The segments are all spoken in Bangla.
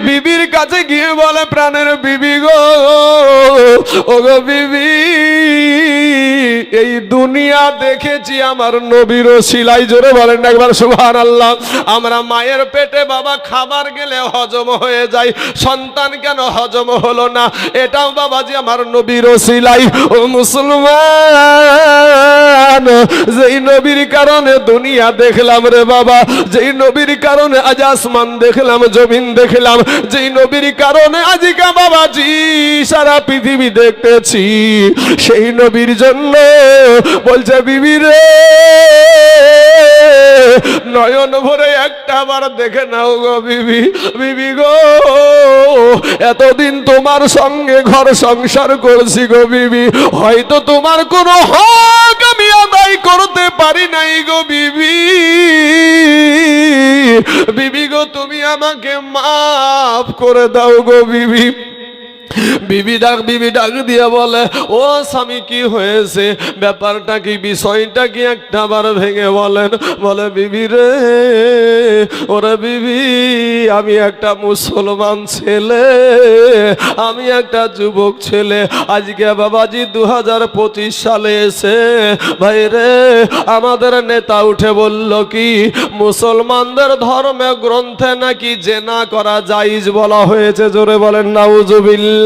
বিবির কাছে গিয়ে বলে, প্রাণের বিবি গো, ও গো বিবি, এই দুনিয়া দেখেছি আমার নবীর ওসিলাই। জোরে বলেন না একবার সুবহানাল্লাহ। আমরা মায়ের পেটে বাবা খাবার গেলে হজম হয়ে যায়, সন্তান কেন হজম হলো না? এটাও বাবাজি আমার নবীর ওসিলাই। ও মুসলমান, যেই নবীর কারণে দুনিয়া দেখলাম রে বাবা, যেই নবীর কারণে আজ আসমান দেখলাম, জমিন দেখলাম, যেই নবীর কারণে আজকে বাবাজি সারা পৃথিবী দেখতেছি, সেই নবীর জন্য বলছে বিবি রে, নয়ন ভরে একটা বার দেখে নাও গো বিবি। বিবি গো, এতদিন তোমার সঙ্গে ঘর সংসার করছি গো বিবি, হয়তো তোমার কোনো হক আমি আদায় করতে পারি নাই গো বিবি। বিবি গো, তুমি আমাকে মাফ করে দাও গো বিবি। বিবি ডাক দিয়ে বলে, ও স্বামী কি হয়েছে, ব্যাপারটা কি, বিষয়টা কি একটা বার ভেঙে বলেন। বলে, বিবি রে, ওরে বিবি, আমি একটা মুসলমান ছেলে, আমি একটা যুবক ছেলে, আজকে বাবাজি 2025 সালে এসে ভাই রে আমাদের নেতা উঠে বলল কি, মুসলমানদের ধর্মে গ্রন্থে নাকি জেনা করা জায়েজ বলা হয়েছে। জোরে বলেন নাউজুবিল্লাহ।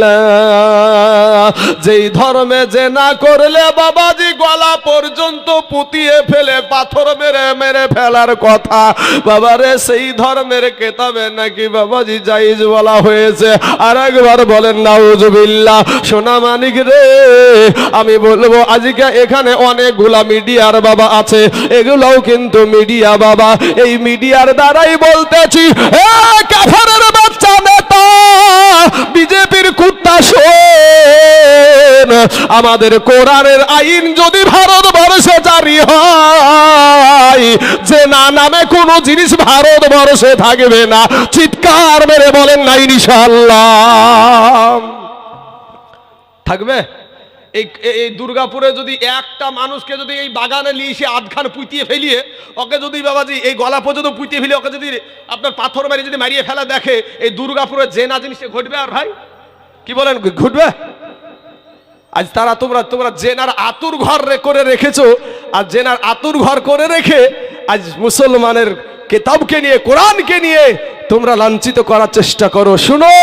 যেই ধর্মে জেনা করলে বাবাজি গলা পর্যন্ত পুঁতিয়ে ফেলে পাথর মেরে মেরে ফেলার কথা, বাবারে সেই ধর্মের কেতাবে নাকি বাবাজি জায়েজ বলা হয়েছে। আর একবার বলেন নাউজুবিল্লাহ। সোনা মানিক রে, আমি বলবো আজকে এখানে অনেকগুলা মিডিয়ার বাবা আছে, এগুলোও কিন্তু মিডিয়া বাবা। এই মিডিয়ার দ্বারাই বলতেছি, কাফারের বাচ্চা নেতা বিজেপির কুত্তা শোন, আমাদের কোরআনের আইন যদি ভারতবর্ষে জারি হয়, যে না নামে কোনো জিনিস ভারতবর্ষে থাকবে না। চিৎকার মেরে বলেন না ইনশাআল্লাহ। থাকবে? এই দুর্গাপুরে যদি একটা মানুষকে যদি এই বাগানে নিয়ে এসে আধখান পুঁতিয়ে ফেলিয়ে, ওকে যদি বাবাজি এই গলা পর্যন্ত পুঁতিয়ে ফেলিয়ে ওকে যদি আপনার পাথর মারি যদি মারিয়ে ফেলা দেখে, এই দুর্গাপুরে যে না জিনিসটা ঘটবে। আর ভাই কি বলেন, ঘটবে? আজ তারা তোমরা জেনার আতুর ঘর করে রেখেছো, আর জেনার আতুর ঘর করে রেখে আজ মুসলমানের কিতাবকে নিয়ে, কোরআনকে নিয়ে তোমরা লাঞ্ছিত করার চেষ্টা করো। শুনো,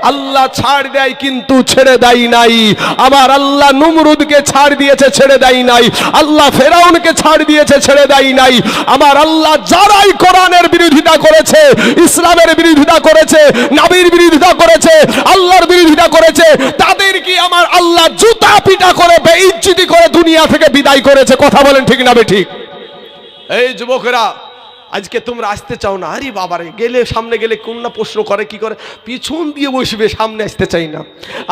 আল্লাহ ছাড় দেয় কিন্তু ছেড়ে দেয় নাই। আমার আল্লাহ নমরুদকে ছাড় দিয়েছে, ছেড়ে দেয় নাই। আল্লাহ ফেরাউনকে ছাড় দিয়েছে, ছেড়ে দেয় নাই। আমার আল্লাহ যারাই কোরআনের বিরোধিতা করেছে, ইসলামের বিরোধিতা করেছে, নবীর বিরোধিতা করেছে, আল্লাহর বিরোধিতা করেছে, তাদেরকে আমার আল্লাহ জুতা পিটা করে বেইজ্জতি করে দুনিয়া থেকে বিদায় করেছে। কথা বলেন ঠিক না বেঠিক? এই যুবকেরা, আজকে তোমরা আসতে চাও না, আরে বাবারে গেলে সামনে গেলে কোন না প্রশ্ন করে, কি করে পিছন দিয়ে বসবে, সামনে আসতে চাই না।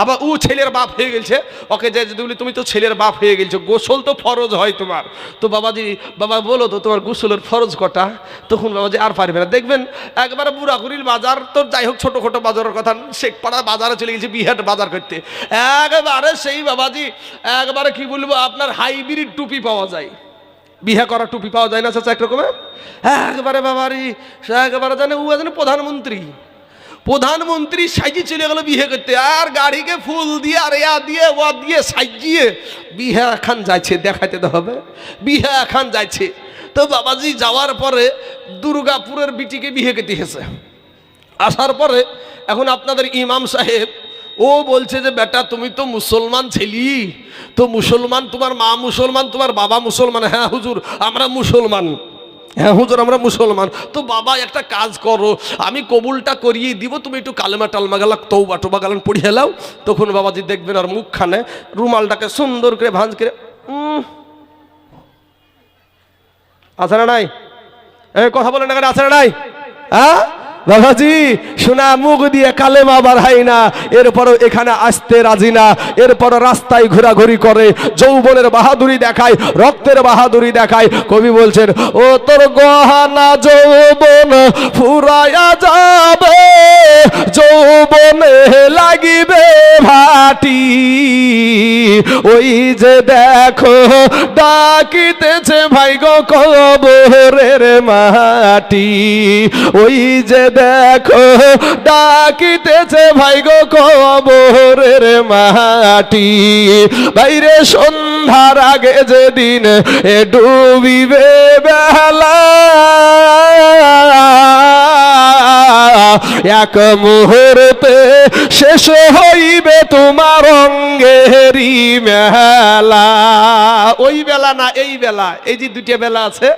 আবার ও ছেলের বাপ হয়ে গেছে, ওকে যে যদি বলি তুমি তো ছেলের বাপ হয়ে গেছো, গোসল তো ফরজ হয় তোমার, তো বাবাজি বাবা বলো তো তোমার গোসলের ফরজ কটা? তখন বাবাজি আর পারবে না। দেখবেন একবারে বুড়াকুড়ির বাজার, তো যাই হোক ছোটোখাটো বাজারের কথা, শেখপাড়া বাজারে চলে গেছে বিহাট বাজার করতে, একবারে সেই বাবাজি একবারে কি বলবো, আপনার হাইব্রিড টুপি পাওয়া যায়, বিহা করা টুপি পাওয়া যায় না চাচা একরকমের, একবারে বাবারি একবারে জানে ও জানে প্রধানমন্ত্রী সাইজি চলে গেল বিয়ে করতে, আর গাড়িকে ফুল দিয়ে আর দিয়ে ও দিয়ে সাজিয়ে বিহা খান যাচ্ছে, দেখাতে তো হবে বিহা খান যাচ্ছে। তো বাবাজি যাওয়ার পরে দুর্গাপুরের বিটিকে বিয়ে করতে এসেছে, আসার পরে এখন আপনাদের ইমাম সাহেব ও বলছে যে বেটা তুমি তো মুসলমান ছেলি, তো মুসলমান, তোমার মা মুসলমান, তোমার বাবা মুসলমান। হ্যাঁ হুজুর আমরা মুসলমান। হ্যাঁ হুজুর আমরা মুসলমান। তো বাবা একটা কাজ করো, আমি কবুলটা করিয়ে দিব, তুমি একটু কালেমা টালমা গালা তৌবা টোবা গালান পড়িয়ে লাও। তখন বাবাজি দেখবেন আর মুখখানে রুমালটাকে সুন্দর করে ভাঁজ করে আছে না নাই, কথা বলেন না, আছে না নাই? হ্যাঁ বাবাজি শোনা, মুখ দিয়ে কালেমা বাড়াই না, এরপরও এখানে আসতে রাজি না, এরপরও রাস্তায় ঘোরাঘুরি করে, যৌবনের বাহাদুরি দেখায়, রক্তের বাহাদুরি দেখায়। কবি বলছেন, ও তোর গহনা যৌবন ফুরায়া যাবে, যৌবনে লাগিবে ভাটি, ওই যে দেখো ডাকিতেছে ভাই গো কবরের মাটি, ওই যে দেখো ডাকিতেছে ভাই গো কবরের মাটি। বাইরে সন্ধ্যার আগে যেদিন ডুবিবে বেলা, এক মুহূর্তে শেষ হইবে তোমার অঙ্গেরি মেলা। ওই বেলা না এই বেলা, এই যে দুইটা বেলা আছে,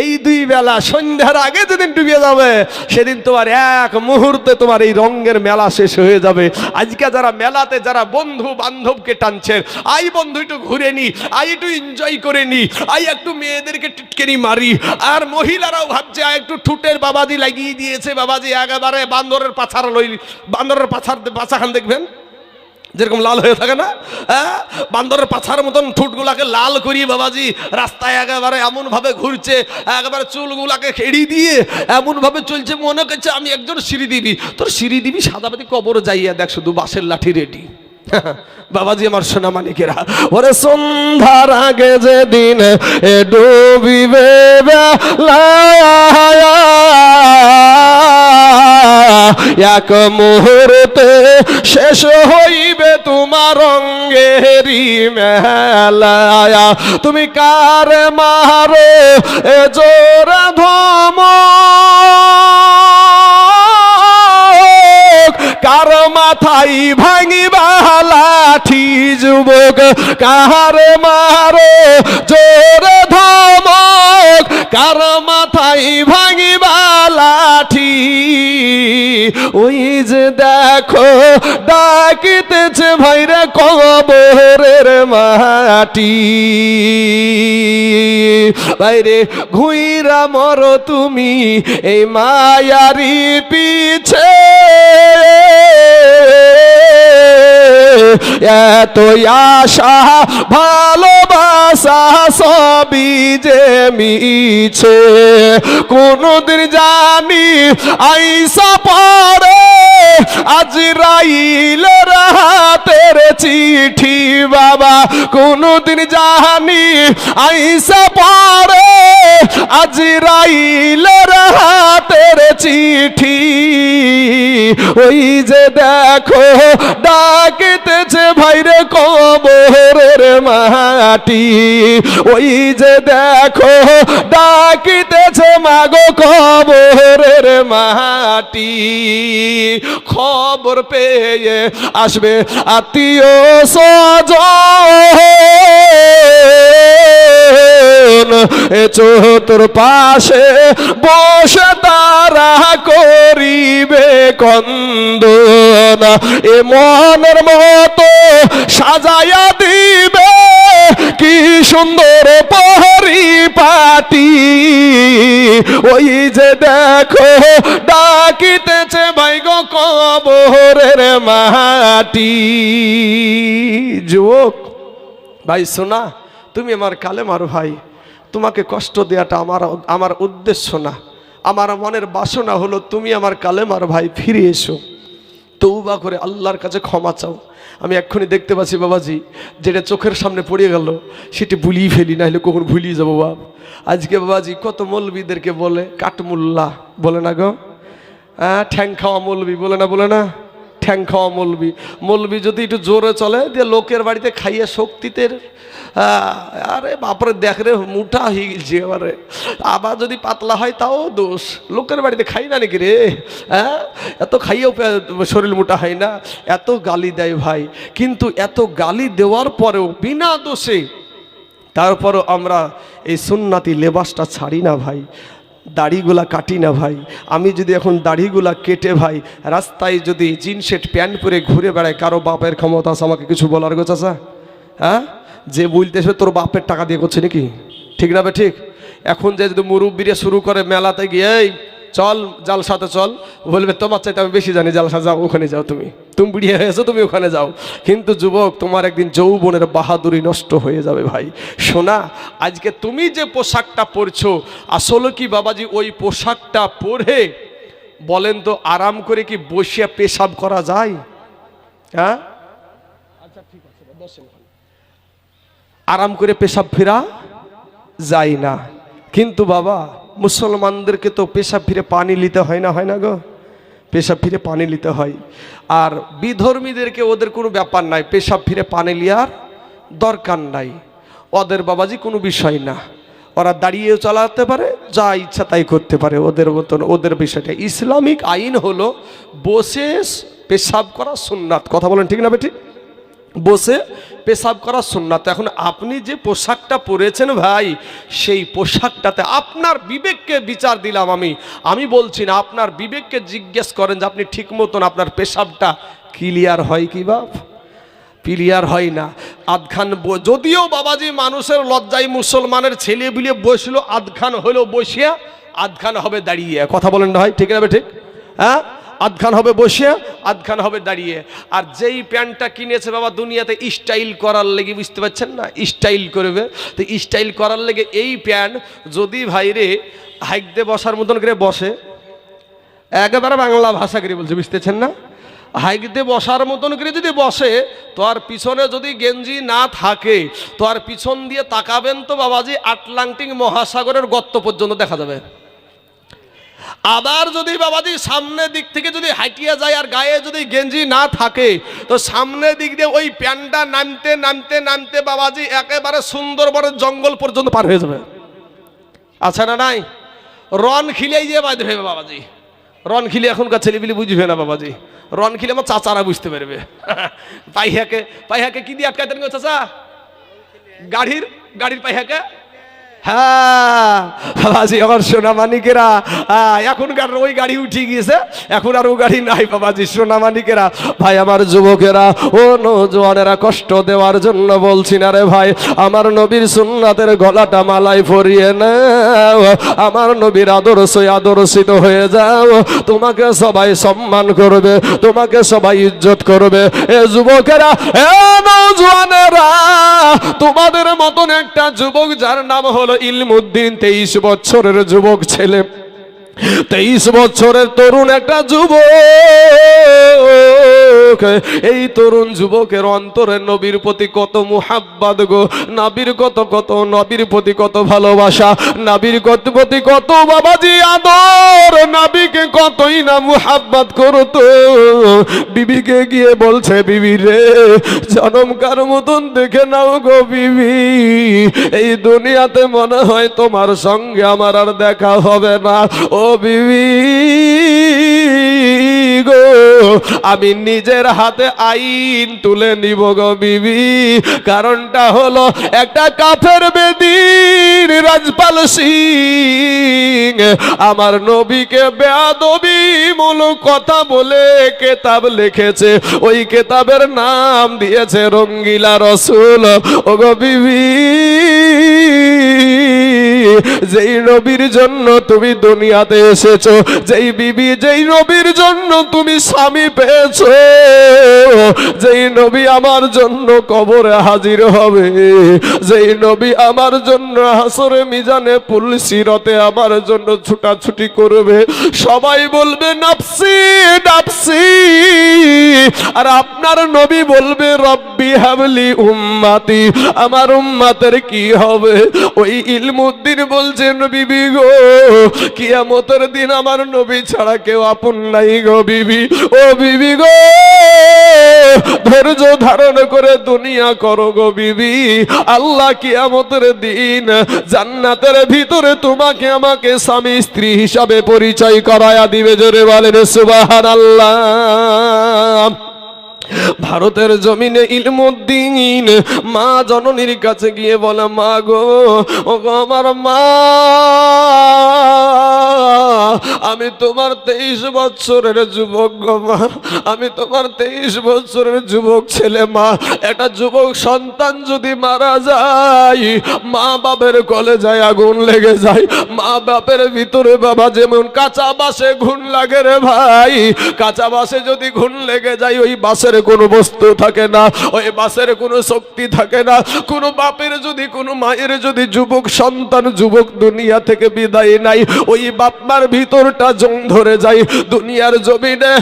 এই দুই বেলা সন্ধ্যার আগে যেদিন ডুবে যাবে সেদিন তোমার এক মুহূর্তে তোমার এই রঙের মেলা শেষ হয়ে যাবে। আজকে যারা মেলাতে যারা বন্ধু বান্ধবকে টানছেন, আই বন্ধু একটু ঘুরে নি, আই একটু এনজয় করে নি, আই একটু মেয়েদেরকে টিটকেনি মারি, আর মহিলারাও ভাবছে একটু ঠুটের বাবাজি লাগিয়ে দিয়েছে, বাবাজি একেবারে বান্দরের পাছার লই, বান্দরের পাছাখান দেখবেন যেরকম লাল হয়ে থাকে না, বান্দরের পাছার মতন ঠোঁটগুলাকে লাল করিয়ে বাবাজি রাস্তায় একেবারে এমন ভাবে ঘুরছে, একেবারে চুলগুলাকে খেড়ি দিয়ে এমন ভাবে চলছে, মনে করছে আমি একজন শ্রীদেবী। তোর শ্রীদেবী সাদাবাতি কবর যাইয়া দেখ, শুধু বাঁশের লাঠি রেডি। বাবাজি আমার সোনা মানিকেরা, ওরে সন্ধ্যার আগে যেদিন ডুবিবে বেলা, এক মুহূর্তে শেষ হইবে তোমার অঙ্গেরি মেলা। তুমি কার মারো এ জোর ধমক, কার মাথায় ভাঙিবা লাঠি যুবক, কার মারো জোর ধমক, কার মাথায় ভাঙিবা লাঠি। ওই যে দেখো ডাকিতেছে ভাইরে কবরের মাটি, ভাইরে ঘুইরা মরো তুমি এই মায়ারি পিছে, এত আশা ভালোবাসা সবই যে মিছে। কোনদিন জানি আইসা পরে আজরাইলের হাতের চিঠি বাবা, কোনদিন জানি আইসা পরে আজরাইলের হাতের চিঠি। ওই যে দেখো ডাকিতেছে ভাইরে কবরের মাটি, ওই যে দেখো ডাকিতেছে মাগো কবরের মাটি। খবর পেয়ে আসবে আত্মীয় স্বজন, চতুর পাশে বসে তারা করিবে কন্দন, এ মনের মতো সাজায়া দিবে কি সুন্দর পহরি পাটি। ওই যে দেখো ডাকিতেছে ভাই গো কবরের মাটি। যুবক ভাই শোনা, তুমি আমার কালেমার ভাই, তোমাকে কষ্ট দেওয়াটা আমার উদ্দেশ্য না, আমার মনের বাসনা হলো তুমি আমার কালেমার ভাই ফিরে এসো, তওবা করে আল্লাহর কাছে ক্ষমা চাও। আমি এক্ষুনি দেখতে পাচ্ছি বাবাজি যেটা চোখের সামনে পড়ে গেল সেটি ভুলিয়ে ফেলি, না হলে কখন ভুলিয়ে যাবো বাপ। আজকে বাবাজি কত মৌলবীদেরকে বলে কাঠমুল্লা, বলে না গো, ঠ্যাং খাওয়া মৌলবী, বলে না, বলে না, ঠ্যাং খাওয়া মৌলবী। মৌলবী যদি একটু জোরে চলে দিয়ে লোকের বাড়িতে খাইয়ে শক্তিতে, আরে বাপরে দেখ রে মুঠা হয়ে গেছে এবারে, আবার যদি পাতলা হয় তাও দোষ, লোকের বাড়িতে খাই না নাকি রে, এত খাইয়েও শরীর মোটা হয় না, এত গালি দেয় ভাই। কিন্তু এত গালি দেওয়ার পরেও বিনা দোষে তারপরও আমরা এই সুন্নাতি লেবাসটা ছাড়ি না ভাই, দাড়িগুলা কাটি না ভাই। আমি যদি এখন দাড়িগুলা কেটে ভাই রাস্তায় যদি জিন্স শার্ট প্যান্ট পরে ঘুরে বেড়ায়, কারো বাপের ক্ষমতা আছে আমাকে কিছু বলার গো চাচা? যে বলতেছে তোর বাপের টাকা দিয়ে করছে নাকি, ঠিক না? ঠিক। এখন যে যদি মুরব্বীরা শুরু করে মেলাতে গিয়ে এই চল জালসাতে চল, বলবে তোমার চাইতে আমি বেশি জানি, জালসা যাও, ওখানে যাও, তুমি বুড়িয়ে হয়েছো, তুমি ওখানে যাও। কিন্তু যুবক তোমার একদিন যৌবনের বাহাদুরি নষ্ট হয়ে যাবে ভাই। শোনা, আজকে তুমি যে পোশাকটা পরছো আসলে কি বাবাজি ওই পোশাকটা পরে বলেন তো আরাম করে কি বসিয়া পেশাব করা যায়? আচ্ছা ঠিক আছে বসেন। আরাম করে পেশাব ফেরা যায় না। কিন্তু বাবা মুসলমানদেরকে তো পেশাব ফিরে পানি নিতে হয় না, হয় না গো? পেশাব ফিরে পানি নিতে হয়। আর বিধর্মীদেরকে ওদের কোনো ব্যাপার নাই, পেশাব ফিরে পানি লিয়ার দরকার নাই। ওদের বাবাজি কোনো বিষয় না, ওরা দাঁড়িয়েও চালাতে পারে, যা ইচ্ছা তাই করতে পারে, ওদের মতন ওদের বিষয়টা। ইসলামিক আইন হলো বসে পেশাব করা সুন্নাত। কথা বলেন ঠিক না বেটি? বসে পেশাব করা সুন্নাত। এখন আপনি যে পোশাকটা পরেছেন ভাই, সেই পোশাকটাতে আপনার বিবেককে বিচার দিলাম আমি বলছি না, আপনার বিবেককে জিজ্ঞেস করেন যে আপনি ঠিক মতন আপনার পেশাবটা ক্লিয়ার হয় কি বাপ? ক্লিয়ার হয় না। আধখান যদিও বাবাজি মানুষের লজ্জায় মুসলমানের ছেলে বিলে বসলো, আধখান হলো বসিয়া, আধখান হবে দাঁড়িয়ে। কথা বলেন না ভাই, ঠিক না ঠিক? হ্যাঁ, আধখান হবে বসে, আধখান হবে দাঁড়িয়ে। আর যেই প্যান্টটা কিনেছে বাবা দুনিয়াতে স্টাইল করার লেগে, বুঝতে পারছেন না, স্টাইল করবে, তো স্টাইল করার লেগে এই প্যান্ট যদি ভাইরে হাইক দিয়ে বসার মতন করে বসে, একেবারে বাংলা ভাষা করে বলছে, বুঝতেছেন না, হাইক দিয়ে বসার মতন করে যদি বসে, তো আর পিছনে যদি গেঞ্জি না থাকে, তো আর পিছন দিয়ে তাকাবেন তো বাবাজি আটলান্টিক মহাসাগরের গর্ত পর্যন্ত দেখা যাবে। আবার যদি বাবাজি সামনের দিক থেকে যদি হাঁটিয়ে যায় আর গায়ে যদি গেঞ্জি না থাকে, তো সামনের দিক দিয়ে ওই প্যান্টটা নামতে নামতে নামতে বাবাজি একেবারে সুন্দরবনের জঙ্গল পর্যন্ত পার হয়ে যাবে। আচ্ছা না নাই? রন খিলেই যে বাদ হবে বাবাজি, রন খিলে এখনকার ছেলেপিলি বুঝবে না বাবাজি, রন খিলে আমার চাচারা বুঝতে পারবে। পাইহাকে কি দিয়ে আটকাইতেন গো চাচা? গাড়ির পাইহাকে। হ্যাঁ বাবাজি আমার সোনা মানিকেরা, এখনকার ওই গাড়ি উঠে গিয়েছে, এখন আর ও গাড়ি নাই বাবাজি। সোনা মানিকেরা, ভাই আমার যুবকেরা, ও নওজোয়ানেরা, কষ্ট দেওয়ার জন্য বলছি না রে ভাই, আমার নবীর সুন্নাতের গলাটা মালাই পরিয়ে নাও, আমার নবীর আদর্শিত হয়ে যাও, তোমাকে সবাই সম্মান করবে, তোমাকে সবাই ইজ্জত করবে। এ যুবকেরা, এ নওজোয়ানেরা, তোমাদের মতন একটা যুবক যার নাম হলো ইলমুদ্দিন, 23 বছরের যুবক ছেলে, 23 বছরের তরুণ একটা যুবক, এই তরুণ যুবকের অন্তরে নবীর প্রতি কত মুহাব্বত গো, নবীর প্রতি কত ভালোবাসা, নবীর প্রতি কত বাবাজি আদর, নবীকে কতই না মুহাব্বত করতো। বিবিকে গিয়ে বলছে, বিবি রে জনমকার মতন দেখে নাও গো বিবি, এই দুনিয়াতে মনে হয় তোমার সঙ্গে আমার আর দেখা হবে না। ও বিবি গো, আমি নিজের হাতে আইন তুলে নিব গো বিবি, কারণটা হলো একটা কাফের বেদিন রাজপাল সিং আমার নবীকে বেয়াদবি মূলক কথা বলে কেতাব লিখেছে, ওই কেতাবের নাম দিয়েছে রঙ্গিলা রসুল। ও গো বিবি, যেই নবীর জন্য তুমি দুনিয়াতে এসেছো, যেই বিবি, যেই নবীর জন্য তুমি স্বামী পেয়েছো, যেই নবী আমার জন্য কবরে হাজির হবে, যেই নবী আমার জন্য হাসরে মিজানে পুলসিরতে আমার জন্য ছুটাছুটি করবে, সবাই বলবে নাফসি নাফসি, আর আপনার নবী বলবে রব্বি হাবলি উম্মতি, আমার উম্মতের কি হবে? ওই ইলমুদ্দিন বলছেন, বিবি গো কিয়ামতের দিন আমার নবী ছাড়া কেউ আপন নাই গো বিবি। ও বিবি গো, ধৈর্য ধারণ করে দুনিয়া করো গো বিবি, আল্লাহ কিয়ামতের দিন জান্নাতের ভিতরে তোমাকে আমাকে স্বামী স্ত্রী হিসাবে পরিচয় করায়া দিবে। জোরে বলেন সুবহানাল্লাহ। ভারতের জমিনে ইলমুদ্দিন মা জননীর কাছে গিয়ে বলে, মা গো, ও গো আমার মা, আমি তোমার 23 বছরের যুবক গো মা, আমি তোমার 23 বছরের যুবক ছেলে মা। একটা যুবক সন্তান যদি মারা যায়, মা বাপের কলেজায় আগুন লেগে যায়, মা বাপের ভিতরে বাবা যেমন কাঁচা বাসে ঘুণ লাগে রে ভাই, কাঁচা বাসে যদি ঘুণ লেগে যায়, ওই বাসের কোনো বস্তু থাকে না, ওই বাসের কোনো শক্তি থাকে না। কোনো বাপের যদি, কোনো মায়ের যদি যুবক সন্তান, যুবক দুনিয়া থেকে বিদায় নাই, ওই বাপমার ভিতরটা জং ধরে যায়। দুনিয়ার জমিনে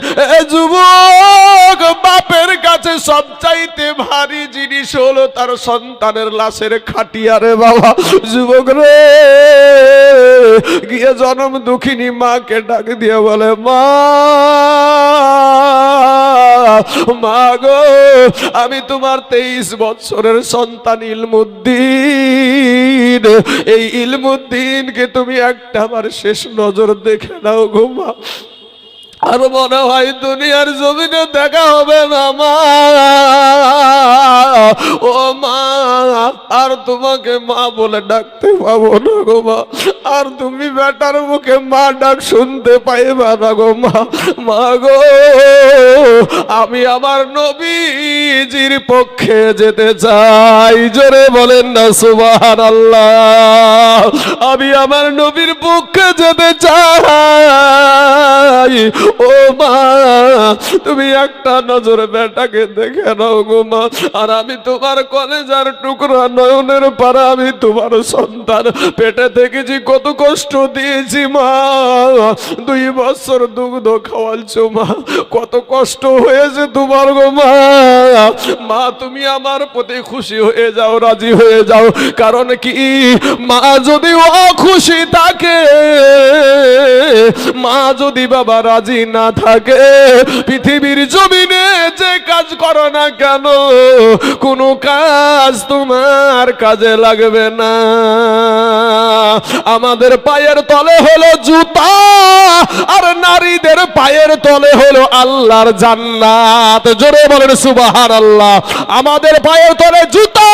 যুবক বাপের কাছে সবচাইতে ভারী জিনিস হলো তার সন্তানের লাশের খাটিয়া রে বাবা। যুবক রে, গিয়ে জনম দুঃখিনী মাকে ডাক দিয়ে বলে, মা মা গো, আমি তোমার 23 বছরের সন্তান ইলমুদ্দিন, এই ইলমুদ্দিনকে তুমি একটা বার শেষ নজর দেখে নাও গো মা। আর মনে হয় দুনিয়ার জমিনে দেখা হবে না মা। ও মা, আর তোমাকে মা বলে ডাকতে পাবো না গো মা। আর তুমি বেটার মুখে মা ডাক শুনতে পাইবা না গো মা। মা গো, আমি আমার নবীজির পক্ষে যেতে চাই। জোরে বলেন না সুবহানাল্লাহ। আমি আমার নবীর পক্ষে যেতে চাই। ও মা, তুমি একটা নজর বেটাকে দেখে নাও গো মা। আর আমি তোমার কলেজার টুকরা নয়নের পারা, আমি তোমার সন্তান, পেটে দেখেছি কত কষ্ট দিয়েছি মা। 2 বছর দুগ্ধ খাওয়ালছো মা, কত কষ্ট হয়েছে তোমার গো মা। মা, তুমি আমার প্রতি খুশি হয়ে যাও, রাজি হয়ে যাও। কারণ কি, মা যদি অখুশি থাকে, মা যদি বাবা রাজি না থাকে, পৃথিবীর জমিনে যে কাজ করো না কেন, কোনো কাজ তোমার কাজে লাগবে না। আমাদের পায়ের তলে হলো জুতা, আর নারীদের পায়ের তলে হলো আল্লাহর জান্নাত। জোরে বলেন সুবহানাল্লাহ। আমাদের পায়ের তলে জুতা,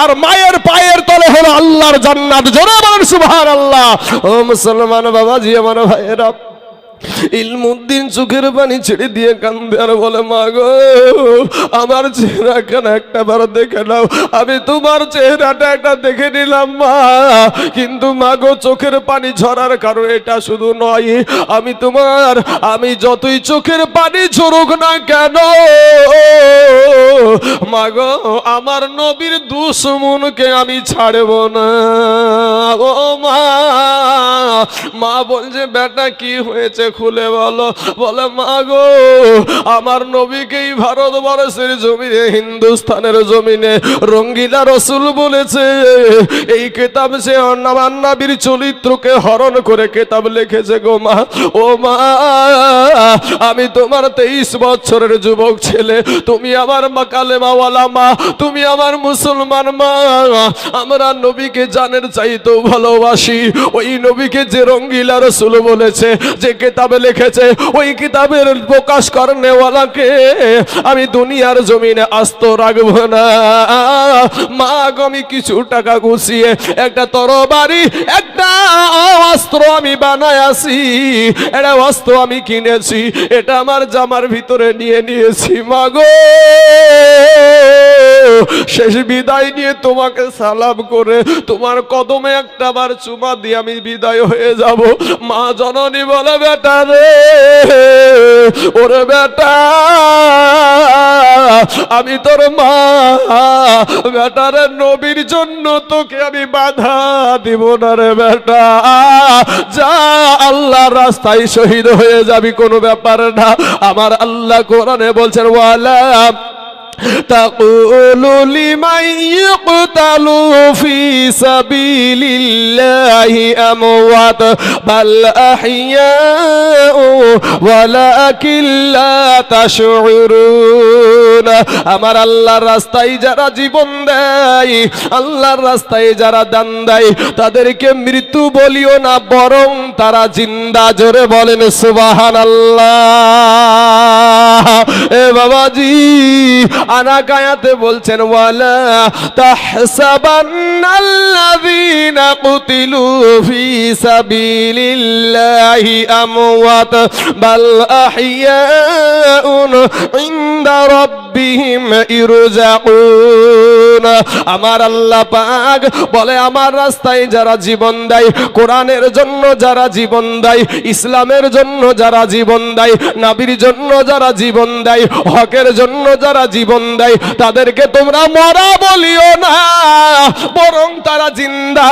আর মায়ের পায়ের তলে হলো আল্লাহর জান্নাত। জোরে বলেন সুবহানাল্লাহ। ও মুসলমান বাবাজি, আমার ভাইয়েরা, ইলমুদ্দিন চোখের পানি ছেড়ে দিয়ে কান্দে আর বলে, মা গো, আমার চেহারাখানা একটা বার দেখে নাও। আমি তোমার চেহারাটা একটা দেখে নিলাম মা, কিন্তু মা গো, চোখের পানি ঝরার কারণ এটা শুধু নয়। আমি যতই চোখের পানি ঝরুক না কেন মা গো, আমার নবীর দুশমনকে আমি ছাড়ব না। ও মা, মা বলছে, বেটা কি হয়েছে খুলে বলো। বলে, মা গো, আমার নবীকেই ভারতবর্ষের জমিনে, হিন্দুস্তানের জমিনে রঙ্গিলা রসুল বলেছে। এই কিতাব সে আমার নবীর চরিত্রকে হরণ করে কিতাব লিখেছে গো মা। ও মা, আমি তোমার 23 বছরের যুবক ছেলে, তুমি আমার কালেমাওয়ালা মা, তুমি আমার মুসলমান মা। আমরা নবীকে জানের চাইতেও ভালোবাসি। ওই নবীকে যে রঙ্গিলা রসুল বলেছে, যে কিতাবে লিখেছে, ওই কিতাবের প্রকাশ করনেওয়ালাকে আমি দুনিয়ার জমিনে আস্ত রাখবো না। মা গো, আমি কিছু টাকা গুছিয়ে একটা তরবারি, একটা অস্ত্র আমি বানায় আসি। এটা অস্ত্র আমি কিনেছি, এটা আমার জামার ভিতরে নিয়ে নিয়েছি। মা গো, শেষ বিদায় নিয়ে তোমাকে সালাম করে তোমার কদমে একটা বার চুমা দিয়ে আমি বিদায় হয়ে যাব। মা জননী বলে, বেটা রে, ওরে বেটা, আমি তোর মা, বেটারে, নবীর জন্য তোকে আমি বাধা দিব না রে বেটা। যা, আল্লাহর রাস্তায় শহীদ হয়ে যাবি, কোনো ব্যাপার না। আমার আল্লাহ কোরআনে বলছেন, ওয়ালা তাকুলু লিমান ইয়ুকতালু ফি সাবিলিল্লাহি আমওয়াত বাল আহইয়াউ ওয়ালাকিন লা তাশউরুন। আমার আল্লাহর রাস্তায় যারা জীবন দেয়, আল্লাহর রাস্তায় যারা দান দেয়, তাদেরকে মৃত্যু বলিও না, বরং তারা জিন্দা। জোরে বলেন সুবহানাল্লাহ। এ বাবাজি, আনাকায়াতে বলছেন, ওয়ালা তাহসাবান্নাল্লাযীনা কুতিলু ফি সাবিলিল্লাহি আমওয়াত বাল আহইয়াউন ইনদা রাব্বিহিম ইরজাকুন। আমার আল্লাহ পাক বলে, আমার রাস্তায় যারা জীবন দেয়, কোরআনের জন্য যারা জীবন দেয়, ইসলামের জন্য যারা জীবন দেয়, নবীর জন্য যারা জীবন দেয়, হকের জন্য যারা জীবন দেয়, তাদেরকে তোমরা মরা বলিও না, বরং তারা জিন্দা।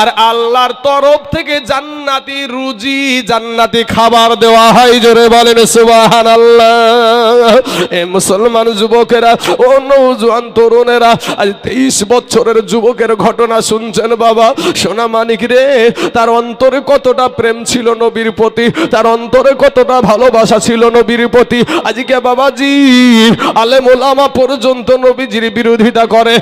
আর আল্লাহর তরফ থেকে জান্নাতি রুজি, জান্নাতি খাবার দেওয়া হয়। জোরে বলেন সুবহানাল্লাহ। এ মুসলমান যুবকেরা ও নওজোয়ান তরুণেরা, আজ 23 বছরের যুবকের ঘটনা শুনছেন বাবা। সোনা মানিক রে, তার অন্তরে কতটা প্রেম ছিল নবীর প্রতি, তার অন্তরে কতটা ভালোবাসা ছিল নবীর প্রতি। আজকে বাবাজি আলেম ওলামা পর্যন্ত নবীজির বিরোধিতা করে।